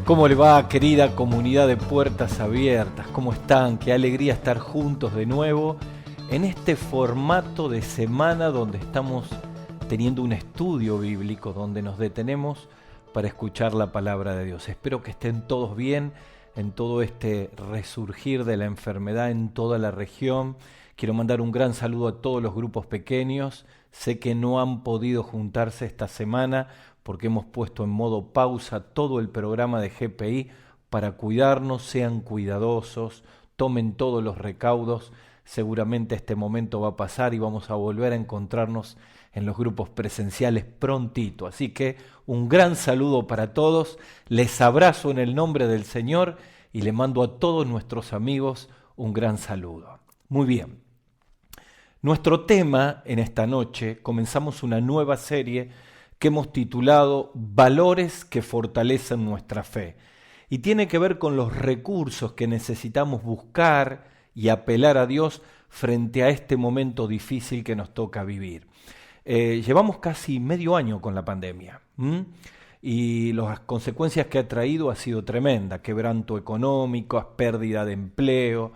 ¿Cómo le va, querida comunidad de Puertas Abiertas? ¿Cómo están? Qué alegría estar juntos de nuevo en este formato de semana donde estamos teniendo un estudio bíblico, donde nos detenemos para escuchar la palabra de Dios. Espero que estén todos bien en todo este resurgir de la enfermedad en toda la región. Quiero mandar un gran saludo a todos los grupos pequeños. Sé que no han podido juntarse esta semana porque hemos puesto en modo pausa todo el programa de GPI para cuidarnos, sean cuidadosos, tomen todos los recaudos. Seguramente este momento va a pasar y vamos a volver a encontrarnos en los grupos presenciales prontito. Así que un gran saludo para todos, les abrazo en el nombre del Señor y le mando a todos nuestros amigos un gran saludo. Muy bien, nuestro tema en esta noche, comenzamos una nueva serie que hemos titulado Valores que fortalecen nuestra fe. Y tiene que ver con los recursos que necesitamos buscar y apelar a Dios frente a este momento difícil que nos toca vivir. Llevamos casi medio año con la pandemia, y las consecuencias que ha traído ha sido tremenda, quebranto económico, pérdida de empleo,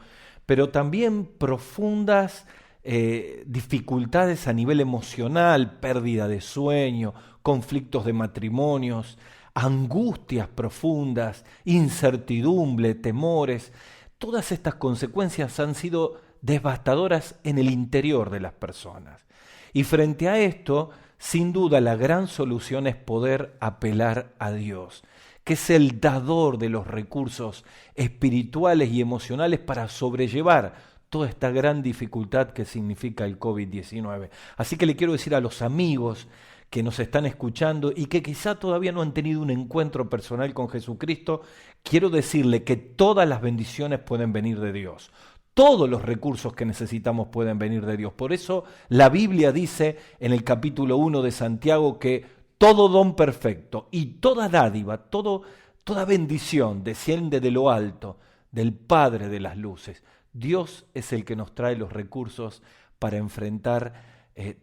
pero también profundas dificultades a nivel emocional, pérdida de sueño, conflictos de matrimonios, angustias profundas, incertidumbre, temores. Todas estas consecuencias han sido devastadoras en el interior de las personas. Y frente a esto, sin duda, la gran solución es poder apelar a Dios, que es el dador de los recursos espirituales y emocionales para sobrellevar toda esta gran dificultad que significa el COVID-19. Así que le quiero decir a los amigos que nos están escuchando y que quizá todavía no han tenido un encuentro personal con Jesucristo, quiero decirle que todas las bendiciones pueden venir de Dios. Todos los recursos que necesitamos pueden venir de Dios. Por eso la Biblia dice en el capítulo 1 de Santiago que todo don perfecto y toda dádiva, toda bendición desciende de lo alto, del Padre de las luces. Dios es el que nos trae los recursos para enfrentar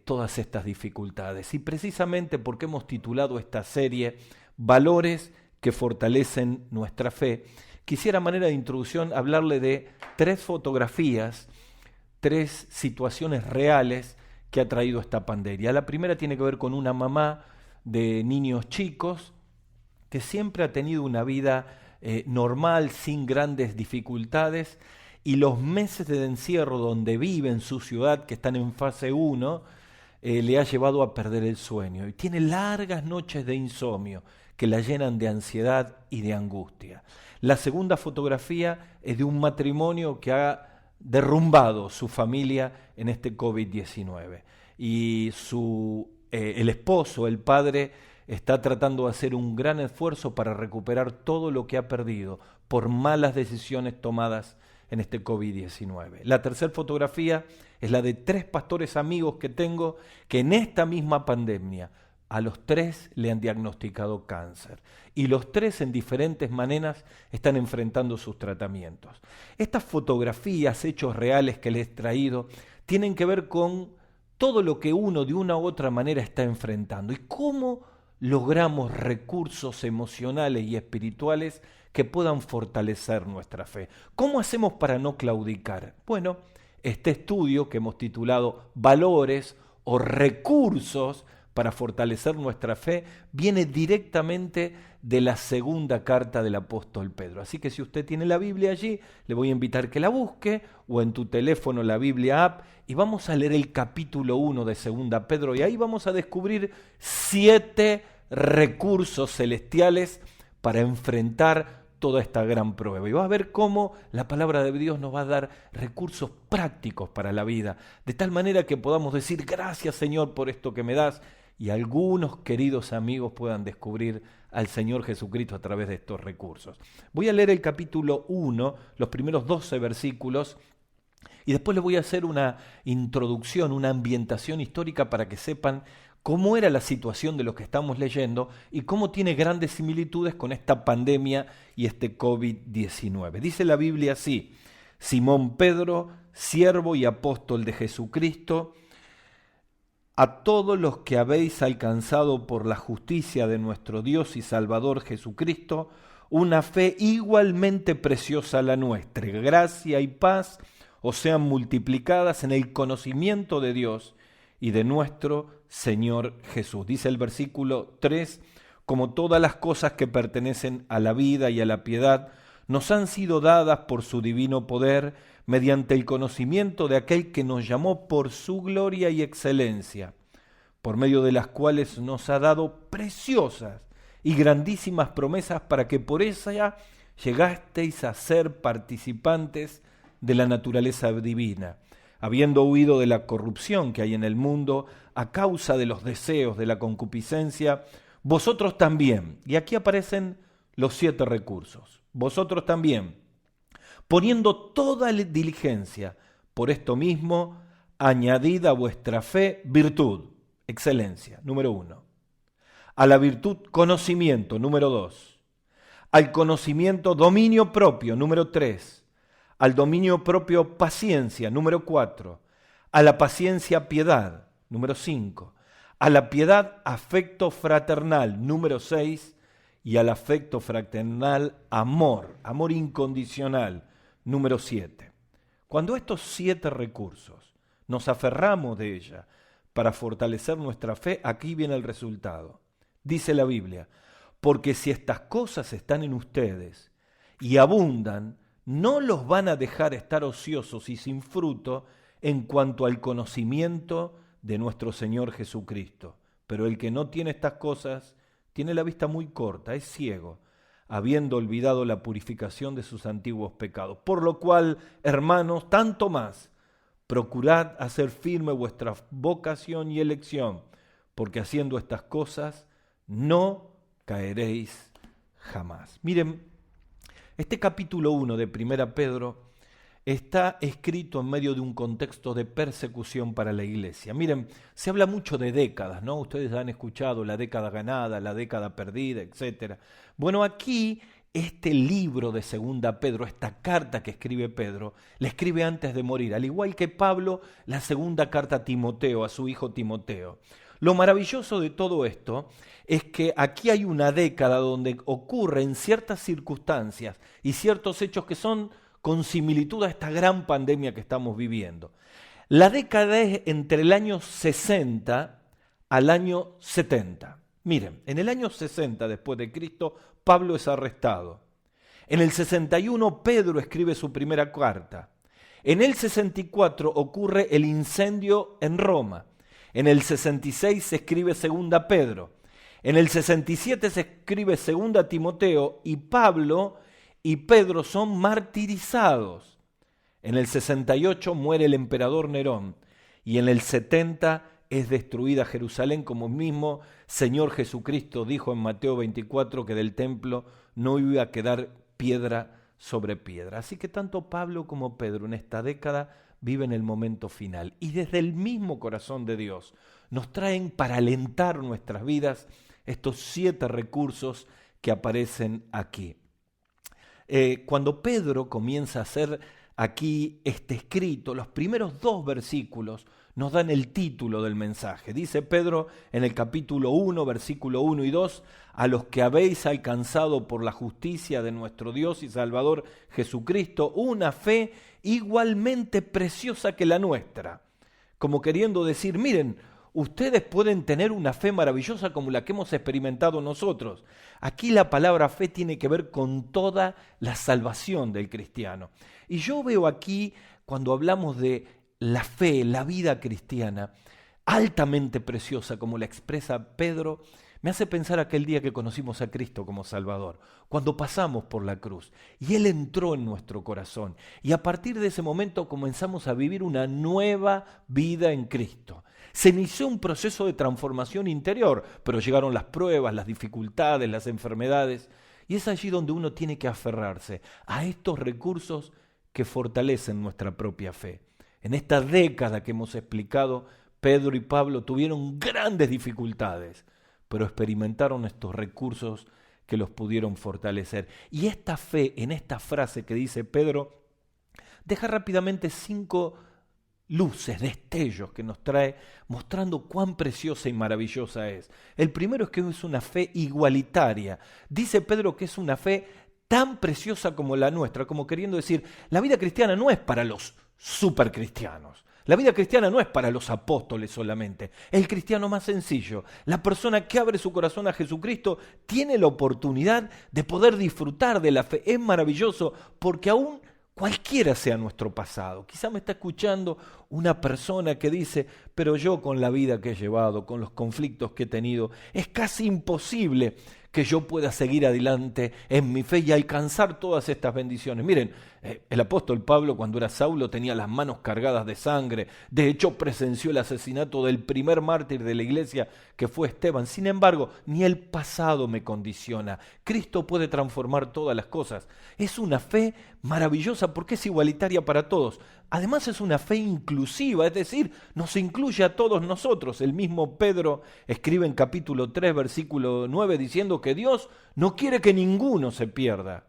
todas estas dificultades. Y precisamente porque hemos titulado esta serie Valores que fortalecen nuestra fe, quisiera a manera de introducción hablarle de 3 fotografías, 3 situaciones reales que ha traído esta pandemia. La primera tiene que ver con una mamá de niños chicos que siempre ha tenido una vida normal, sin grandes dificultades, y los meses de encierro donde vive en su ciudad, que están en fase 1, le ha llevado a perder el sueño. Y tiene largas noches de insomnio que la llenan de ansiedad y de angustia. La segunda fotografía es de un matrimonio que ha derrumbado su familia en este COVID-19. Y el esposo, el padre, está tratando de hacer un gran esfuerzo para recuperar todo lo que ha perdido por malas decisiones tomadas en este COVID-19. La tercera fotografía es la de 3 pastores amigos que tengo que en esta misma pandemia a los 3 le han diagnosticado cáncer y los 3 en diferentes maneras están enfrentando sus tratamientos. Estas fotografías, hechos reales que les he traído, tienen que ver con todo lo que uno de una u otra manera está enfrentando y cómo logramos recursos emocionales y espirituales que puedan fortalecer nuestra fe. ¿Cómo hacemos para no claudicar? Bueno, este estudio que hemos titulado Valores o Recursos para fortalecer nuestra fe viene directamente de la segunda carta del apóstol Pedro. Así que si usted tiene la Biblia allí, le voy a invitar que la busque o en tu teléfono la Biblia app y vamos a leer el capítulo 1 de segunda Pedro y ahí vamos a descubrir 7 recursos celestiales para enfrentar toda esta gran prueba. Y vas a ver cómo la palabra de Dios nos va a dar recursos prácticos para la vida, de tal manera que podamos decir gracias Señor por esto que me das y algunos queridos amigos puedan descubrir al Señor Jesucristo a través de estos recursos. Voy a leer el capítulo 1, los primeros 12 versículos, y después les voy a hacer una introducción, una ambientación histórica para que sepan cómo era la situación de lo que estamos leyendo y cómo tiene grandes similitudes con esta pandemia y este COVID-19. Dice la Biblia así: Simón Pedro, siervo y apóstol de Jesucristo, a todos los que habéis alcanzado por la justicia de nuestro Dios y Salvador Jesucristo, una fe igualmente preciosa a la nuestra. Gracia y paz os sean multiplicadas en el conocimiento de Dios y de nuestro Señor Jesús. Dice el versículo 3, como todas las cosas que pertenecen a la vida y a la piedad, nos han sido dadas por su divino poder, mediante el conocimiento de aquel que nos llamó por su gloria y excelencia, por medio de las cuales nos ha dado preciosas y grandísimas promesas para que por ella llegasteis a ser participantes de la naturaleza divina, habiendo huido de la corrupción que hay en el mundo a causa de los deseos de la concupiscencia, vosotros también, y aquí aparecen los 7 recursos, vosotros también, poniendo toda diligencia, por esto mismo, añadid a vuestra fe virtud, excelencia, número 1. A la virtud, conocimiento, número 2. Al conocimiento, dominio propio, número 3. Al dominio propio, paciencia, número 4. A la paciencia, piedad, número 5. A la piedad, afecto fraternal, número 6. Y al afecto fraternal, amor, amor incondicional, número 7. Cuando estos 7 recursos nos aferramos de ella para fortalecer nuestra fe, aquí viene el resultado. Dice la Biblia, porque si estas cosas están en ustedes y abundan, no los van a dejar estar ociosos y sin fruto en cuanto al conocimiento de nuestro Señor Jesucristo. Pero el que no tiene estas cosas tiene la vista muy corta, es ciego, habiendo olvidado la purificación de sus antiguos pecados. Por lo cual, hermanos, tanto más, procurad hacer firme vuestra vocación y elección, porque haciendo estas cosas no caeréis jamás. Miren, este capítulo 1 de 1 Pedro está escrito en medio de un contexto de persecución para la iglesia. Miren, se habla mucho de décadas, ¿no? Ustedes han escuchado la década ganada, la década perdida, etc. Bueno, aquí este libro de 2 Pedro, esta carta que escribe Pedro, la escribe antes de morir, al igual que Pablo, la segunda carta a Timoteo, a su hijo Timoteo. Lo maravilloso de todo esto es que aquí hay una década donde ocurren ciertas circunstancias y ciertos hechos que son con similitud a esta gran pandemia que estamos viviendo. La década es entre el año 60 al año 70. Miren, en el año 60 después de Cristo, Pablo es arrestado. En el 61 Pedro escribe su primera carta. En el 64 ocurre el incendio en Roma. En el 66 se escribe 2 Pedro. En el 67 se escribe 2 Timoteo y Pablo y Pedro son martirizados. En el 68 muere el emperador Nerón y en el 70 es destruida Jerusalén, como mismo Señor Jesucristo dijo en Mateo 24 que del templo no iba a quedar piedra sobre piedra. Así que tanto Pablo como Pedro en esta década viven el momento final y desde el mismo corazón de Dios nos traen para alentar nuestras vidas estos 7 recursos que aparecen aquí. Cuando Pedro comienza a hacer aquí este escrito, los primeros 2 versículos nos dan el título del mensaje. Dice Pedro en el capítulo 1, versículo 1 y 2, a los que habéis alcanzado por la justicia de nuestro Dios y Salvador Jesucristo una fe igualmente preciosa que la nuestra. Como queriendo decir, miren, ustedes pueden tener una fe maravillosa como la que hemos experimentado nosotros. Aquí la palabra fe tiene que ver con toda la salvación del cristiano. Y yo veo aquí, cuando hablamos de la fe, la vida cristiana, altamente preciosa como la expresa Pedro, me hace pensar aquel día que conocimos a Cristo como Salvador, cuando pasamos por la cruz y Él entró en nuestro corazón. Y a partir de ese momento comenzamos a vivir una nueva vida en Cristo. Se inició un proceso de transformación interior, pero llegaron las pruebas, las dificultades, las enfermedades, y es allí donde uno tiene que aferrarse a estos recursos que fortalecen nuestra propia fe. En esta década que hemos explicado, Pedro y Pablo tuvieron grandes dificultades, pero experimentaron estos recursos que los pudieron fortalecer. Y esta fe, en esta frase que dice Pedro, deja rápidamente 5 luces, destellos que nos trae mostrando cuán preciosa y maravillosa es. El primero es que es una fe igualitaria. Dice Pedro que es una fe tan preciosa como la nuestra, como queriendo decir, la vida cristiana no es para los supercristianos. La vida cristiana no es para los apóstoles solamente. El cristiano más sencillo, la persona que abre su corazón a Jesucristo, tiene la oportunidad de poder disfrutar de la fe. Es maravilloso porque aún cualquiera sea nuestro pasado. Quizá me está escuchando una persona que dice, pero yo con la vida que he llevado, con los conflictos que he tenido, es casi imposible que yo pueda seguir adelante en mi fe y alcanzar todas estas bendiciones. Miren, el apóstol Pablo cuando era Saulo tenía las manos cargadas de sangre. De hecho, presenció el asesinato del primer mártir de la iglesia que fue Esteban. Sin embargo, ni el pasado me condiciona. Cristo puede transformar todas las cosas. Es una fe maravillosa porque es igualitaria para todos. Además es una fe inclusiva, es decir, nos incluye a todos nosotros. El mismo Pedro escribe en capítulo 3, versículo 9, diciendo que Dios no quiere que ninguno se pierda.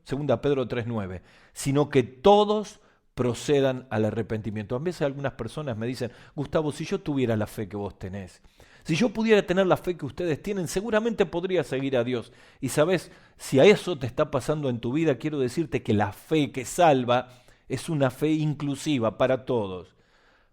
Segunda Pedro 3, 9, sino que todos procedan al arrepentimiento. A veces algunas personas me dicen, Gustavo, si yo tuviera la fe que vos tenés, si yo pudiera tener la fe que ustedes tienen, seguramente podría seguir a Dios. Y sabes, si a eso te está pasando en tu vida, quiero decirte que la fe que salva es una fe inclusiva para todos.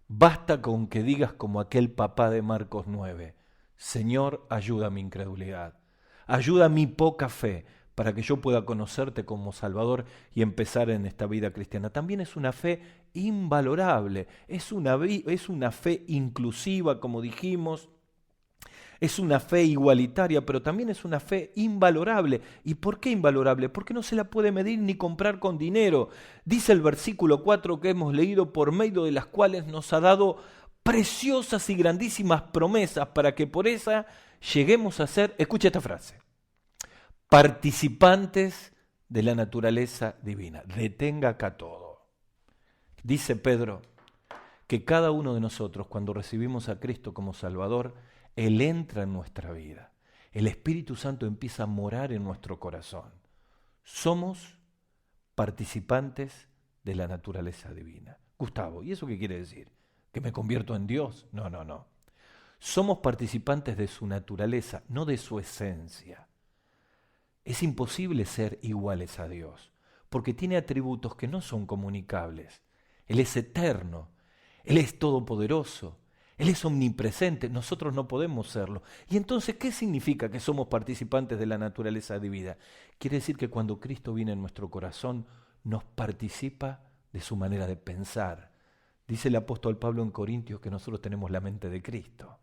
Basta con que digas como aquel papá de Marcos 9, Señor, ayuda a mi incredulidad, ayuda a mi poca fe, para que yo pueda conocerte como Salvador y empezar en esta vida cristiana. También es una fe invalorable, es una fe inclusiva, como dijimos, es una fe igualitaria, pero también es una fe invalorable. ¿Y por qué invalorable? Porque no se la puede medir ni comprar con dinero. Dice el versículo 4 que hemos leído, por medio de las cuales nos ha dado preciosas y grandísimas promesas para que por esa lleguemos a ser, escucha esta frase, participantes de la naturaleza divina. Detenga acá todo. Dice Pedro que cada uno de nosotros, cuando recibimos a Cristo como Salvador, Él entra en nuestra vida. El Espíritu Santo empieza a morar en nuestro corazón. Somos participantes de la naturaleza divina. Gustavo, ¿y eso qué quiere decir? ¿Que me convierto en Dios? No. Somos participantes de su naturaleza, no de su esencia. Es imposible ser iguales a Dios, porque tiene atributos que no son comunicables. Él es eterno, Él es todopoderoso, Él es omnipresente, nosotros no podemos serlo. Y entonces, ¿qué significa que somos participantes de la naturaleza divina? Quiere decir que cuando Cristo viene en nuestro corazón, nos participa de su manera de pensar. Dice el apóstol Pablo en Corintios que nosotros tenemos la mente de Cristo.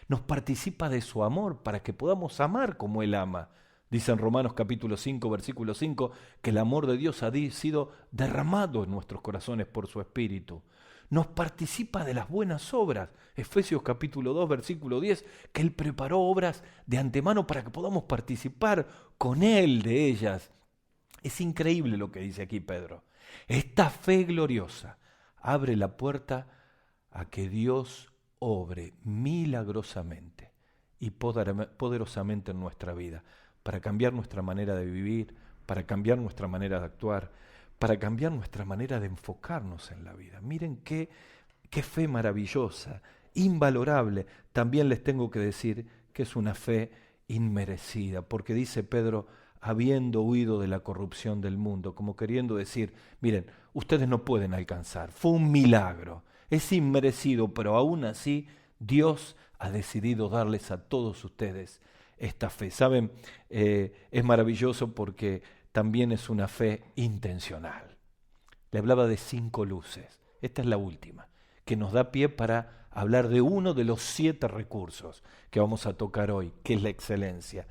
Nos participa de su amor para que podamos amar como Él ama. Dice en Romanos capítulo 5, versículo 5, que el amor de Dios ha sido derramado en nuestros corazones por su Espíritu. Nos participa de las buenas obras. Efesios capítulo 2, versículo 10, que Él preparó obras de antemano para que podamos participar con Él de ellas. Es increíble lo que dice aquí Pedro. Esta fe gloriosa abre la puerta a que Dios obre milagrosamente y poderosamente en nuestra vida, para cambiar nuestra manera de vivir, para cambiar nuestra manera de actuar, para cambiar nuestra manera de enfocarnos en la vida. Miren qué fe maravillosa, invalorable. También les tengo que decir que es una fe inmerecida, porque dice Pedro, habiendo huido de la corrupción del mundo, como queriendo decir, miren, ustedes no pueden alcanzar, fue un milagro, es inmerecido, pero aún así Dios ha decidido darles a todos ustedes esta fe. ¿Saben? Es maravilloso porque también es una fe intencional. Le hablaba de 5 luces. Esta es la última, que nos da pie para hablar de uno de los 7 recursos que vamos a tocar hoy, que es la excelencia.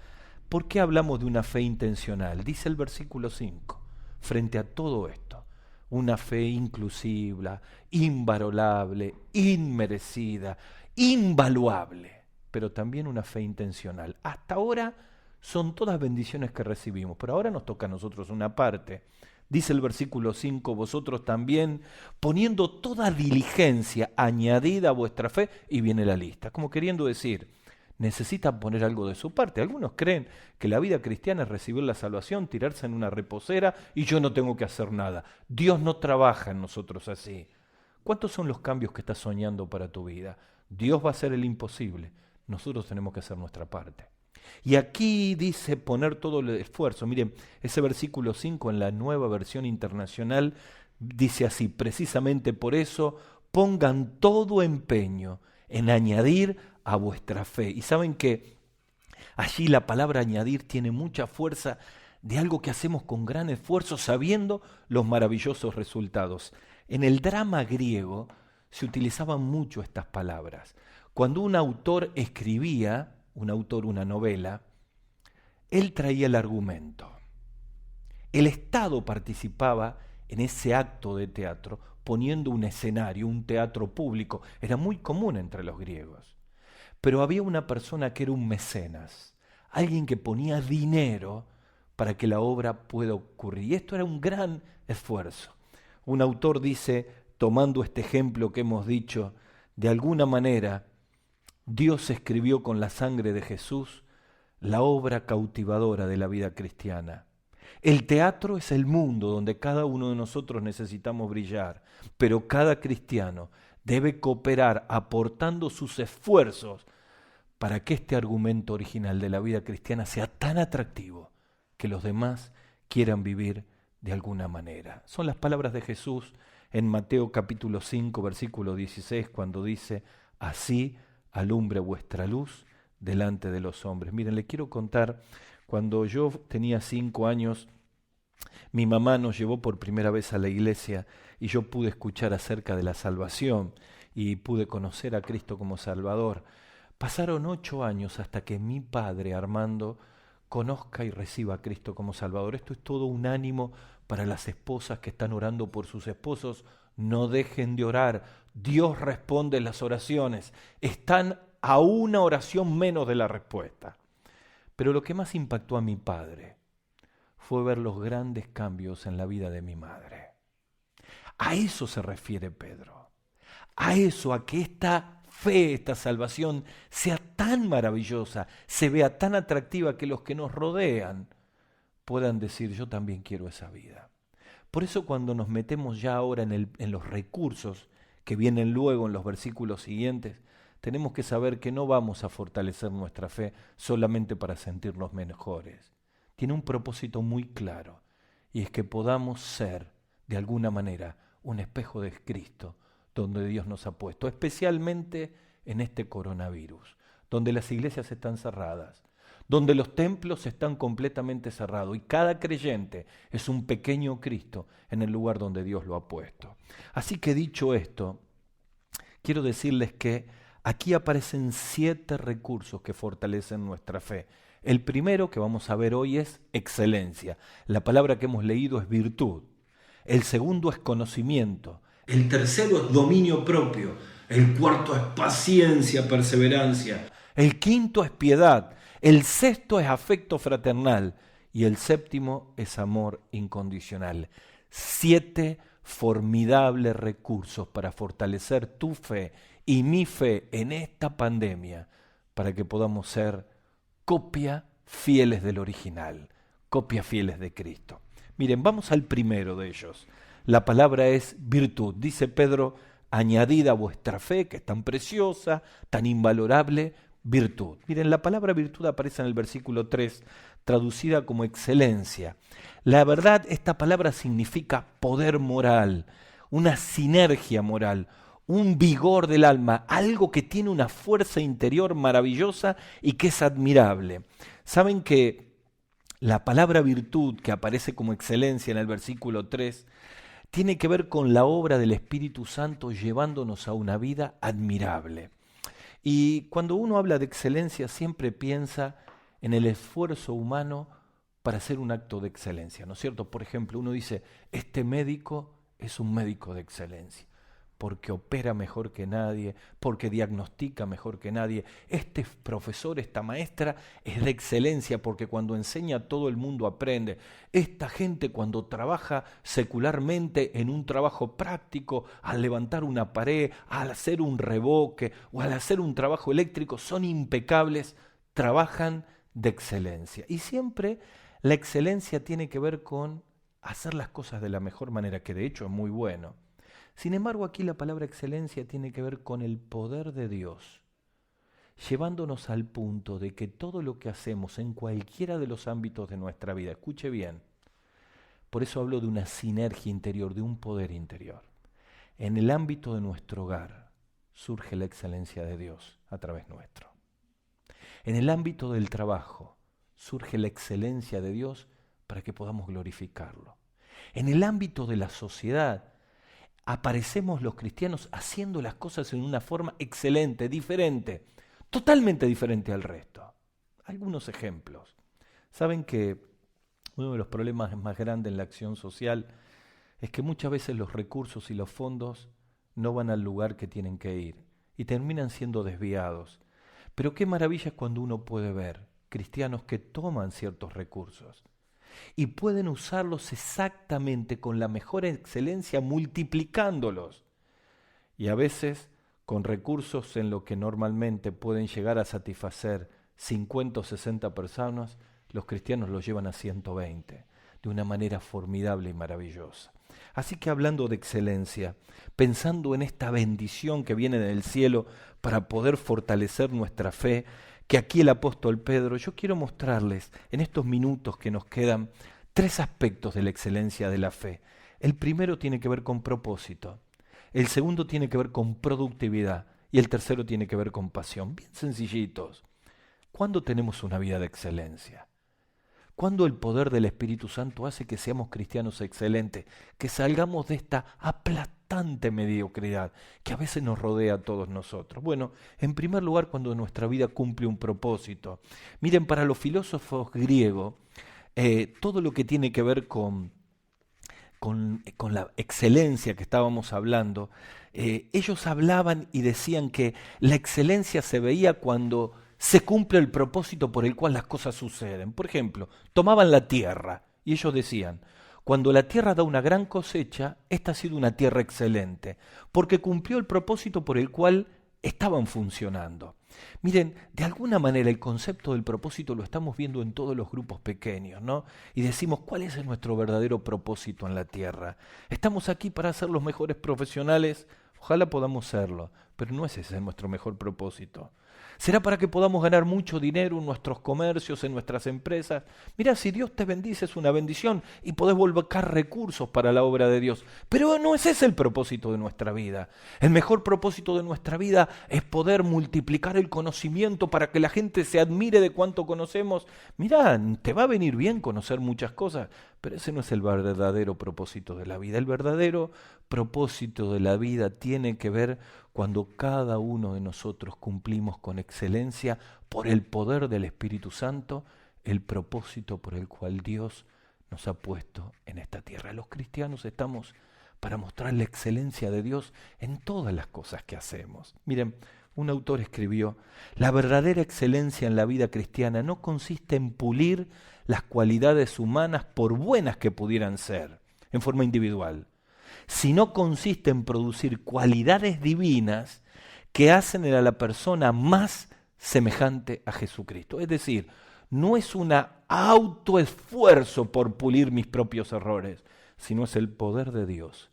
¿Por qué hablamos de una fe intencional? Dice el versículo 5, frente a todo esto, una fe inclusiva, invalorable, inmerecida, invaluable, pero también una fe intencional. Hasta ahora son todas bendiciones que recibimos, pero ahora nos toca a nosotros una parte. Dice el versículo 5, vosotros también, poniendo toda diligencia añadida a vuestra fe, y viene la lista, como queriendo decir, necesita poner algo de su parte. Algunos creen que la vida cristiana es recibir la salvación, tirarse en una reposera y yo no tengo que hacer nada. Dios no trabaja en nosotros así. ¿Cuántos son los cambios que estás soñando para tu vida? Dios va a hacer el imposible. Nosotros tenemos que hacer nuestra parte. Y aquí dice poner todo el esfuerzo. Miren, ese versículo 5 en la Nueva Versión Internacional dice así: precisamente por eso pongan todo empeño en añadir a vuestra fe. Y saben que allí la palabra añadir tiene mucha fuerza de algo que hacemos con gran esfuerzo sabiendo los maravillosos resultados. En el drama griego se utilizaban mucho estas palabras. Cuando un autor escribía, una novela, él traía el argumento. El Estado participaba en ese acto de teatro poniendo un escenario, un teatro público. Era muy común entre los griegos. Pero había una persona que era un mecenas, alguien que ponía dinero para que la obra pueda ocurrir. Y esto era un gran esfuerzo. Un autor dice, tomando este ejemplo que hemos dicho, de alguna manera Dios escribió con la sangre de Jesús la obra cautivadora de la vida cristiana. El teatro es el mundo donde cada uno de nosotros necesitamos brillar, pero cada cristiano debe cooperar aportando sus esfuerzos para que este argumento original de la vida cristiana sea tan atractivo que los demás quieran vivir de alguna manera. Son las palabras de Jesús en Mateo capítulo 5, versículo 16, cuando dice, así alumbre vuestra luz delante de los hombres. Miren, le quiero contar, cuando yo tenía 5 años, mi mamá nos llevó por primera vez a la iglesia y yo pude escuchar acerca de la salvación y pude conocer a Cristo como Salvador. Pasaron 8 años hasta que mi padre, Armando, conozca y reciba a Cristo como Salvador. Esto es todo un ánimo para las esposas que están orando por sus esposos. No dejen de orar. Dios responde las oraciones. Están a una oración menos de la respuesta. Pero lo que más impactó a mi padre fue ver los grandes cambios en la vida de mi madre. A eso se refiere Pedro. A eso, a que esta fe, esta salvación sea tan maravillosa, se vea tan atractiva que los que nos rodean puedan decir, yo también quiero esa vida. Por eso cuando nos metemos ya ahora en los recursos que vienen luego en los versículos siguientes, tenemos que saber que no vamos a fortalecer nuestra fe solamente para sentirnos mejores. Tiene un propósito muy claro, y es que podamos ser, de alguna manera, un espejo de Cristo, donde Dios nos ha puesto, especialmente en este coronavirus, donde las iglesias están cerradas, donde los templos están completamente cerrados, y cada creyente es un pequeño Cristo en el lugar donde Dios lo ha puesto. Así que dicho esto, quiero decirles que aquí aparecen 7 recursos que fortalecen nuestra fe. El primero que vamos a ver hoy es excelencia. La palabra que hemos leído es virtud. El segundo es conocimiento. El tercero es dominio propio. El cuarto es paciencia, perseverancia. El quinto es piedad. El sexto es afecto fraternal. Y el séptimo es amor incondicional. 7 formidables recursos para fortalecer tu fe y mi fe en esta pandemia, para que podamos ser copia fieles del original, copia fieles de Cristo. Miren, vamos al primero de ellos. La palabra es virtud. Dice Pedro, añadid a vuestra fe, que es tan preciosa, tan invalorable, virtud. Miren, la palabra virtud aparece en el versículo 3, traducida como excelencia. La verdad, esta palabra significa poder moral, una sinergia moral, un vigor del alma, algo que tiene una fuerza interior maravillosa y que es admirable. Saben que la palabra virtud, que aparece como excelencia en el versículo 3, tiene que ver con la obra del Espíritu Santo llevándonos a una vida admirable. Y cuando uno habla de excelencia siempre piensa en el esfuerzo humano para hacer un acto de excelencia, ¿no es cierto? Por ejemplo, uno dice, este médico es un médico de excelencia. porque opera mejor que nadie, porque diagnostica mejor que nadie. Este profesor, esta maestra es de excelencia porque cuando enseña todo el mundo aprende. Esta gente cuando trabaja secularmente en un trabajo práctico, al levantar una pared, al hacer un revoque o al hacer un trabajo eléctrico, son impecables, trabajan de excelencia. Y siempre la excelencia tiene que ver con hacer las cosas de la mejor manera, que de hecho es muy bueno. Sin embargo, aquí la palabra excelencia tiene que ver con el poder de Dios, llevándonos al punto de que todo lo que hacemos en cualquiera de los ámbitos de nuestra vida, escuche bien, por eso hablo de una sinergia interior, de un poder interior. En el ámbito de nuestro hogar surge la excelencia de Dios a través nuestro. En el ámbito del trabajo surge la excelencia de Dios para que podamos glorificarlo. En el ámbito de la sociedad aparecemos los cristianos haciendo las cosas en una forma excelente, diferente, totalmente diferente al resto. Algunos ejemplos. Saben que uno de los problemas más grandes en la acción social es que muchas veces los recursos y los fondos no van al lugar que tienen que ir y terminan siendo desviados. Pero qué maravilla es cuando uno puede ver cristianos que toman ciertos recursos y pueden usarlos exactamente con la mejor excelencia, multiplicándolos. Y a veces con recursos en lo que normalmente pueden llegar a satisfacer 50 o 60 personas, los cristianos los llevan a 120, de una manera formidable y maravillosa. Así que hablando de excelencia, pensando en esta bendición que viene del cielo para poder fortalecer nuestra fe, que aquí el apóstol Pedro, yo quiero mostrarles en estos minutos que nos quedan 3 aspectos de la excelencia de la fe. El primero tiene que ver con propósito, el segundo tiene que ver con productividad y el tercero tiene que ver con pasión. Bien sencillitos. ¿Cuándo tenemos una vida de excelencia? Cuando el poder del Espíritu Santo hace que seamos cristianos excelentes, que salgamos de esta aplastante mediocridad que a veces nos rodea a todos nosotros. Bueno, en primer lugar, cuando nuestra vida cumple un propósito. Miren, para los filósofos griegos, todo lo que tiene que ver con la excelencia que estábamos hablando, ellos hablaban y decían que la excelencia se veía cuando se cumple el propósito por el cual las cosas suceden. Por ejemplo, tomaban la tierra y ellos decían, cuando la tierra da una gran cosecha, esta ha sido una tierra excelente, porque cumplió el propósito por el cual estaban funcionando. Miren, de alguna manera el concepto del propósito lo estamos viendo en todos los grupos pequeños, ¿no? Y decimos, ¿cuál es nuestro verdadero propósito en la tierra? Estamos aquí para ser los mejores profesionales, ojalá podamos serlo, pero no es ese nuestro mejor propósito. ¿Será para que podamos ganar mucho dinero en nuestros comercios, en nuestras empresas? Mira, si Dios te bendice es una bendición y podés volcar recursos para la obra de Dios. Pero no es ese el propósito de nuestra vida. El mejor propósito de nuestra vida es poder multiplicar el conocimiento para que la gente se admire de cuánto conocemos. Mira, te va a venir bien conocer muchas cosas, pero ese no es el verdadero propósito de la vida. El verdadero propósito de la vida tiene que ver cuando cada uno de nosotros cumplimos con excelencia, por el poder del Espíritu Santo, el propósito por el cual Dios nos ha puesto en esta tierra. Los cristianos estamos para mostrar la excelencia de Dios en todas las cosas que hacemos. Miren, un autor escribió, la verdadera excelencia en la vida cristiana no consiste en pulir las cualidades humanas por buenas que pudieran ser, en forma individual, sino consiste en producir cualidades divinas que hacen a la persona más semejante a Jesucristo. Es decir, no es un autoesfuerzo por pulir mis propios errores, sino es el poder de Dios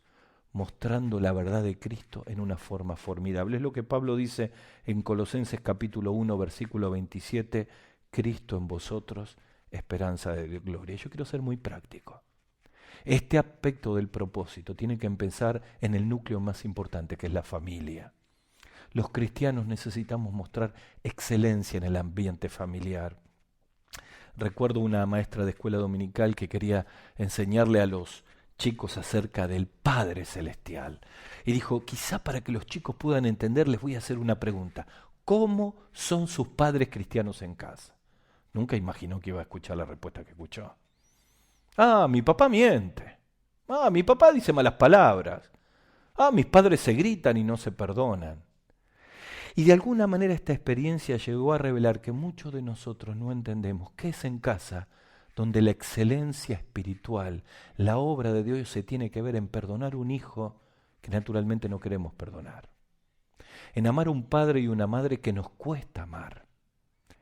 mostrando la verdad de Cristo en una forma formidable. Es lo que Pablo dice en Colosenses capítulo 1, versículo 27, Cristo en vosotros, esperanza de gloria. Yo quiero ser muy práctico. Este aspecto del propósito tiene que empezar en el núcleo más importante, que es la familia. Los cristianos necesitamos mostrar excelencia en el ambiente familiar. Recuerdo una maestra de escuela dominical que quería enseñarle a los chicos acerca del Padre Celestial. Y dijo, quizá para que los chicos puedan entender, les voy a hacer una pregunta. ¿Cómo son sus padres cristianos en casa? Nunca imaginó que iba a escuchar la respuesta que escuchó. Ah, mi papá miente. Ah, mi papá dice malas palabras. Mis padres se gritan y no se perdonan. Y de alguna manera esta experiencia llegó a revelar que muchos de nosotros no entendemos qué es en casa donde la excelencia espiritual, la obra de Dios se tiene que ver en perdonar un hijo que naturalmente no queremos perdonar, en amar a un padre y una madre que nos cuesta amar,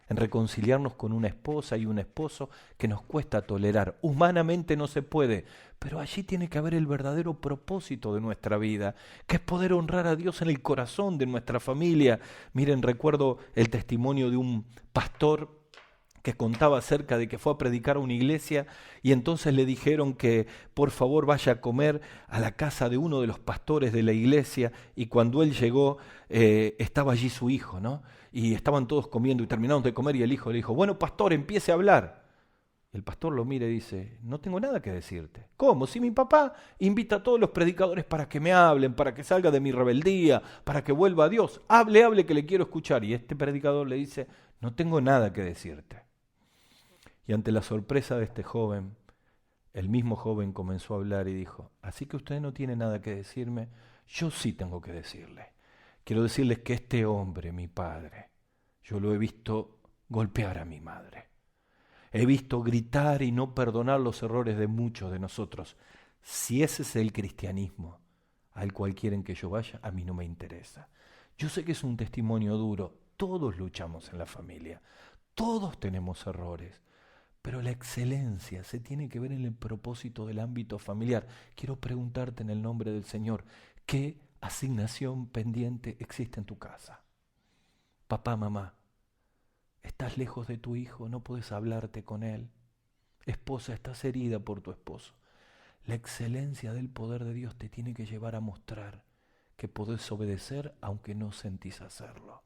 en reconciliarnos con una esposa y un esposo que nos cuesta tolerar. Humanamente no se puede, pero allí tiene que haber el verdadero propósito de nuestra vida, que es poder honrar a Dios en el corazón de nuestra familia. Miren, recuerdo el testimonio de un pastor que contaba acerca de que fue a predicar a una iglesia y entonces le dijeron que por favor vaya a comer a la casa de uno de los pastores de la iglesia, y cuando él llegó estaba allí su hijo, ¿no? Y estaban todos comiendo y terminaron de comer y el hijo le dijo, bueno, pastor, empiece a hablar. El pastor lo mira y dice, no tengo nada que decirte. ¿Cómo? Si mi papá invita a todos los predicadores para que me hablen, para que salga de mi rebeldía, para que vuelva a Dios, hable que le quiero escuchar. Y este predicador le dice, no tengo nada que decirte. Y ante la sorpresa de este joven, el mismo joven comenzó a hablar y dijo, así que usted no tiene nada que decirme, yo sí tengo que decirle. Quiero decirles que este hombre, mi padre, yo lo he visto golpear a mi madre. He visto gritar y no perdonar los errores de muchos de nosotros. Si ese es el cristianismo al cual quieren que yo vaya, a mí no me interesa. Yo sé que es un testimonio duro, todos luchamos en la familia, todos tenemos errores. Pero la excelencia se tiene que ver en el propósito del ámbito familiar. Quiero preguntarte en el nombre del Señor, ¿qué asignación pendiente existe en tu casa? Papá, mamá, ¿estás lejos de tu hijo? ¿No puedes hablarte con él? Esposa, estás herida por tu esposo. La excelencia del poder de Dios te tiene que llevar a mostrar que podés obedecer aunque no sentís hacerlo.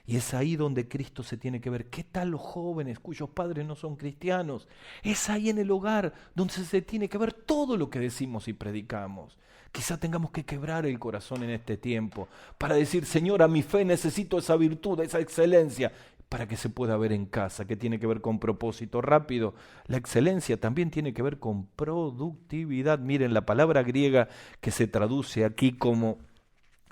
Y es ahí donde Cristo se tiene que ver. ¿Qué tal los jóvenes cuyos padres no son cristianos? Es ahí en el hogar donde se tiene que ver todo lo que decimos y predicamos. Quizá tengamos que quebrar el corazón en este tiempo para decir, Señor, a mi fe necesito esa virtud, esa excelencia, para que se pueda ver en casa, que tiene que ver con propósito rápido. La excelencia también tiene que ver con productividad. Miren, la palabra griega que se traduce aquí como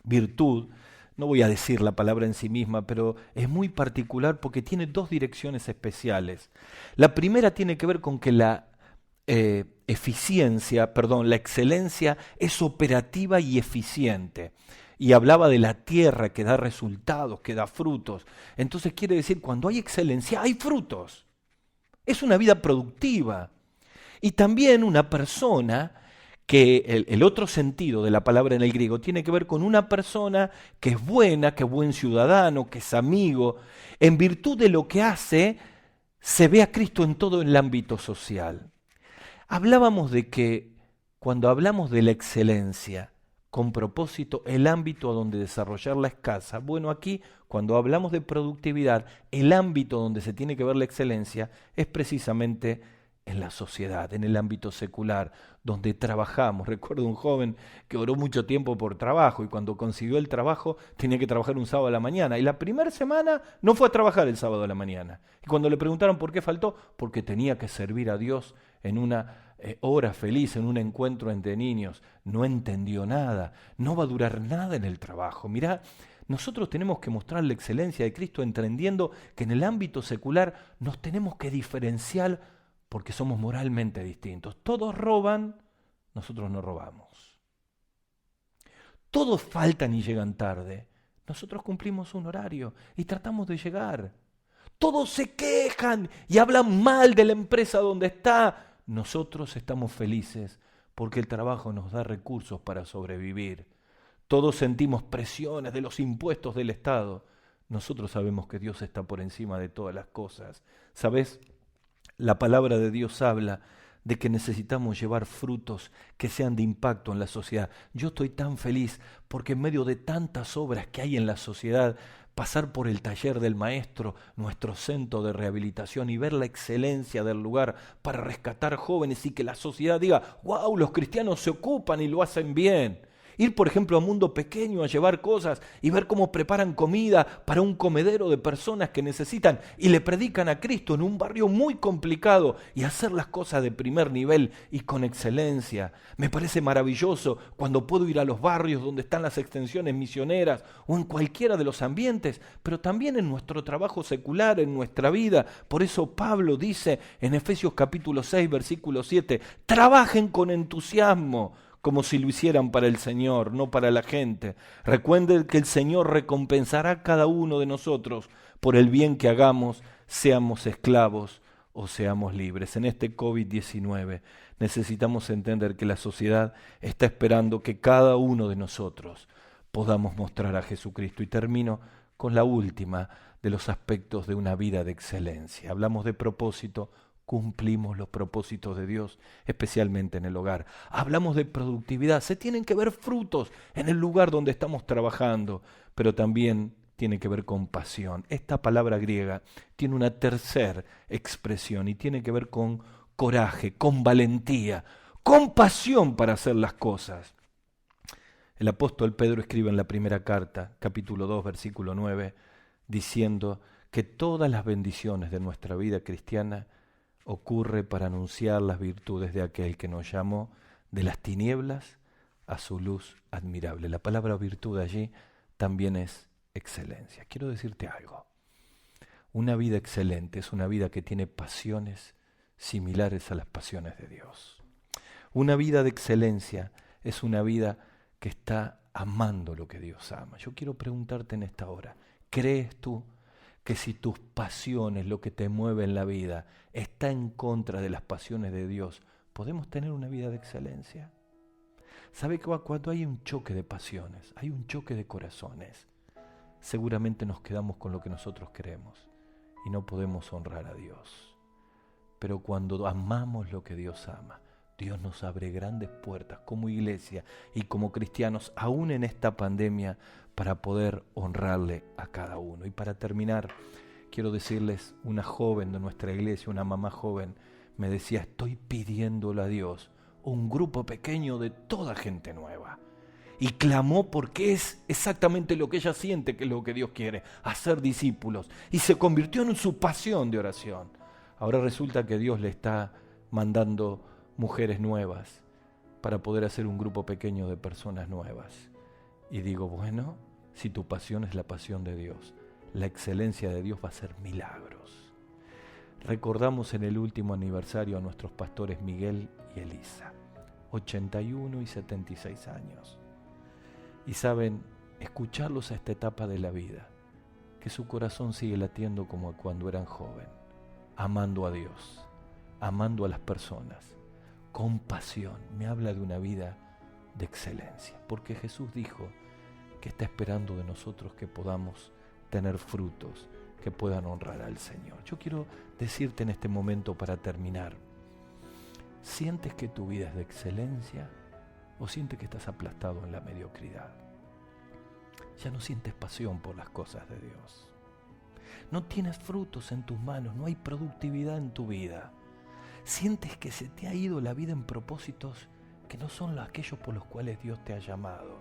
virtud, no voy a decir la palabra en sí misma, pero es muy particular porque tiene dos direcciones especiales. La primera tiene que ver con que la excelencia es operativa y eficiente. Y hablaba de la tierra que da resultados, que da frutos. Entonces quiere decir, cuando hay excelencia, hay frutos. Es una vida productiva. Y también una persona que el otro sentido de la palabra en el griego tiene que ver con una persona que es buena, que es buen ciudadano, que es amigo. En virtud de lo que hace, se ve a Cristo en todo el ámbito social. Hablábamos de que cuando hablamos de la excelencia, con propósito, el ámbito a donde desarrollarla es casa. Bueno, aquí, cuando hablamos de productividad, el ámbito donde se tiene que ver la excelencia es precisamente en la sociedad, en el ámbito secular, donde trabajamos. Recuerdo un joven que oró mucho tiempo por trabajo y cuando consiguió el trabajo tenía que trabajar un sábado a la mañana y la primera semana no fue a trabajar el sábado a la mañana. Y cuando le preguntaron por qué faltó, porque tenía que servir a Dios en una hora feliz, en un encuentro entre niños. No entendió nada, no va a durar nada en el trabajo. Mirá, nosotros tenemos que mostrar la excelencia de Cristo entendiendo que en el ámbito secular nos tenemos que diferenciar porque somos moralmente distintos. Todos roban, nosotros no robamos. Todos faltan y llegan tarde. Nosotros cumplimos un horario y tratamos de llegar. Todos se quejan y hablan mal de la empresa donde está. Nosotros estamos felices porque el trabajo nos da recursos para sobrevivir. Todos sentimos presiones de los impuestos del Estado. Nosotros sabemos que Dios está por encima de todas las cosas. ¿Sabes? La palabra de Dios habla de que necesitamos llevar frutos que sean de impacto en la sociedad. Yo estoy tan feliz porque en medio de tantas obras que hay en la sociedad, pasar por el taller del maestro, nuestro centro de rehabilitación y ver la excelencia del lugar para rescatar jóvenes y que la sociedad diga, wow, los cristianos se ocupan y lo hacen bien. Ir, por ejemplo, a Mundo Pequeño a llevar cosas y ver cómo preparan comida para un comedero de personas que necesitan y le predican a Cristo en un barrio muy complicado y hacer las cosas de primer nivel y con excelencia. Me parece maravilloso cuando puedo ir a los barrios donde están las extensiones misioneras o en cualquiera de los ambientes, pero también en nuestro trabajo secular, en nuestra vida. Por eso Pablo dice en Efesios capítulo 6, versículo 7, trabajen con entusiasmo, como si lo hicieran para el Señor, no para la gente. Recuerden que el Señor recompensará a cada uno de nosotros por el bien que hagamos, seamos esclavos o seamos libres. En este COVID-19 necesitamos entender que la sociedad está esperando que cada uno de nosotros podamos mostrar a Jesucristo. Y termino con la última de los aspectos de una vida de excelencia. Hablamos de propósito. Cumplimos los propósitos de Dios, especialmente en el hogar. Hablamos de productividad, se tienen que ver frutos en el lugar donde estamos trabajando, pero también tiene que ver con pasión. Esta palabra griega tiene una tercera expresión y tiene que ver con coraje, con valentía, con pasión para hacer las cosas. El apóstol Pedro escribe en la primera carta, capítulo 2, versículo 9, diciendo que todas las bendiciones de nuestra vida cristiana ocurre para anunciar las virtudes de aquel que nos llamó de las tinieblas a su luz admirable. La palabra virtud allí también es excelencia. Quiero decirte algo. Una vida excelente es una vida que tiene pasiones similares a las pasiones de Dios. Una vida de excelencia es una vida que está amando lo que Dios ama. Yo quiero preguntarte en esta hora, ¿crees tú que si tus pasiones, lo que te mueve en la vida, está en contra de las pasiones de Dios, podemos tener una vida de excelencia? ¿Sabe que cuando hay un choque de pasiones, hay un choque de corazones, seguramente nos quedamos con lo que nosotros queremos y no podemos honrar a Dios? Pero cuando amamos lo que Dios ama, Dios nos abre grandes puertas como iglesia y como cristianos, aún en esta pandemia, para poder honrarle a cada uno. Y para terminar, quiero decirles, una joven de nuestra iglesia, una mamá joven, me decía, estoy pidiéndole a Dios un grupo pequeño de toda gente nueva. Y clamó porque es exactamente lo que ella siente que es lo que Dios quiere, hacer discípulos. Y se convirtió en su pasión de oración. Ahora resulta que Dios le está mandando mujeres nuevas para poder hacer un grupo pequeño de personas nuevas. Y digo, bueno, si tu pasión es la pasión de Dios, la excelencia de Dios va a hacer milagros. Recordamos en el último aniversario a nuestros pastores Miguel y Elisa, 81 y 76 años. Y saben, escucharlos a esta etapa de la vida, que su corazón sigue latiendo como cuando eran joven, amando a Dios, amando a las personas, con pasión, me habla de una vida de excelencia, porque Jesús dijo que está esperando de nosotros que podamos tener frutos que puedan honrar al Señor. Yo quiero decirte en este momento para terminar, ¿sientes que tu vida es de excelencia o sientes que estás aplastado en la mediocridad? Ya no sientes pasión por las cosas de Dios. No tienes frutos en tus manos, no hay productividad en tu vida. Sientes que se te ha ido la vida en propósitos que no son aquellos por los cuales Dios te ha llamado.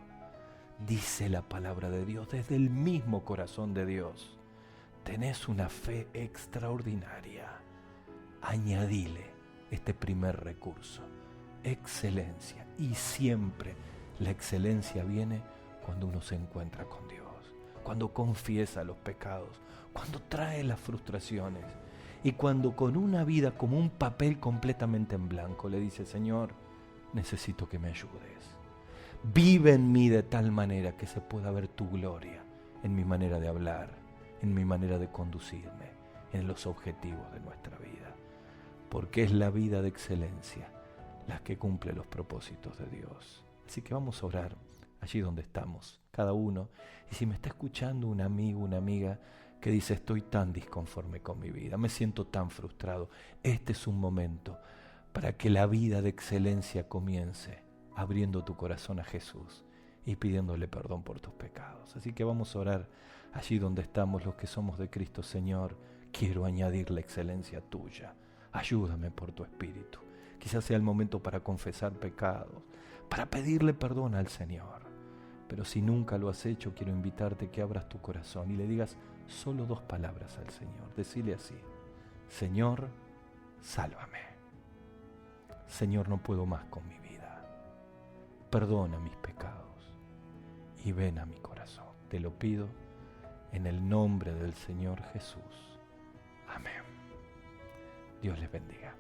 Dice la palabra de Dios desde el mismo corazón de Dios. Tenés una fe extraordinaria. Añadile este primer recurso, excelencia. Y siempre la excelencia viene cuando uno se encuentra con Dios, cuando confiesa los pecados, cuando trae las frustraciones y cuando con una vida como un papel completamente en blanco le dice, Señor, necesito que me ayudes. Vive en mí de tal manera que se pueda ver tu gloria en mi manera de hablar, en mi manera de conducirme, en los objetivos de nuestra vida. Porque es la vida de excelencia la que cumple los propósitos de Dios. Así que vamos a orar allí donde estamos, cada uno. Y si me está escuchando un amigo, una amiga que dice, estoy tan disconforme con mi vida, me siento tan frustrado, este es un momento para que la vida de excelencia comience abriendo tu corazón a Jesús y pidiéndole perdón por tus pecados. Así que vamos a orar allí donde estamos los que somos de Cristo. Señor, quiero añadir la excelencia tuya. Ayúdame por tu Espíritu. Quizás sea el momento para confesar pecados, para pedirle perdón al Señor. Pero si nunca lo has hecho, quiero invitarte que abras tu corazón y le digas solo 2 palabras al Señor. Decile así: Señor, sálvame. Señor, no puedo más con mi vida. Perdona mis pecados y ven a mi corazón. Te lo pido en el nombre del Señor Jesús. Amén. Dios les bendiga.